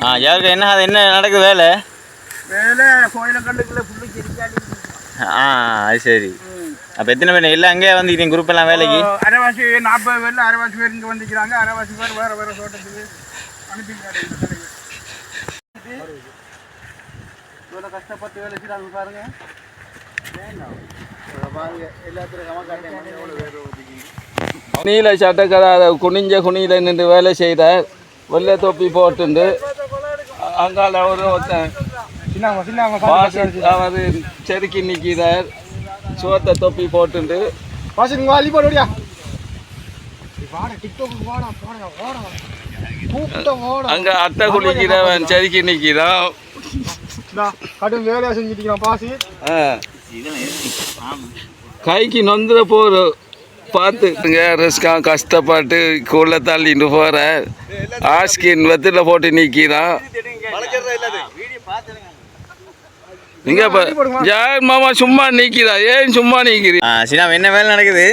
யாருக்கு என்ன நடக்குது வேலை? வேலை கோயிலை கண்டுக்குள்ள புள்ளி சிரிக்காடி. அது சரி. அப்போ எத்தனை பேர் எல்லாம் அங்கேயே வந்துக்கிறீங்க குரூப் எல்லாம் வேலைக்கு? அரைவாசி 40 பேரில் அரைவாசி பேர் இங்கே வந்துக்கிறாங்க. அரைவாசி பேர் வேறு வேறு தோட்டத்துக்கு அனுப்பிக்கிறாங்க. இவ்வளோ கஷ்டப்பட்டு வேலை செய்கிறாங்க பாருங்க. நீல சட்டக்கரை குனியில நின்று வேலை செய்தார். வெள்ளை தொப்பி போட்டு அங்கால ஒரு அவர் செருக்கி நிற்கிறார். சோத்த தொப்பி போட்டு அங்க அட்டை குளிக்கிறவன் செருக்கி நிற்கிறான். கடும் வேலையா செஞ்சுட்டு பாசி கைக்கு நொந்துற போற பார்த்துட்டுங்க. ரிஸ்கா கஷ்டப்பட்டு குள்ள தள்ளிட்டு போற ஆஸ்கின் வெத்தில போட்டு நிற்கிறான். நீங்க ஜார் மாமா சும்மா நிற்கிறா. ஏன் சும்மா நிற்கிறீ? சினா என்ன வேலை நடக்குது?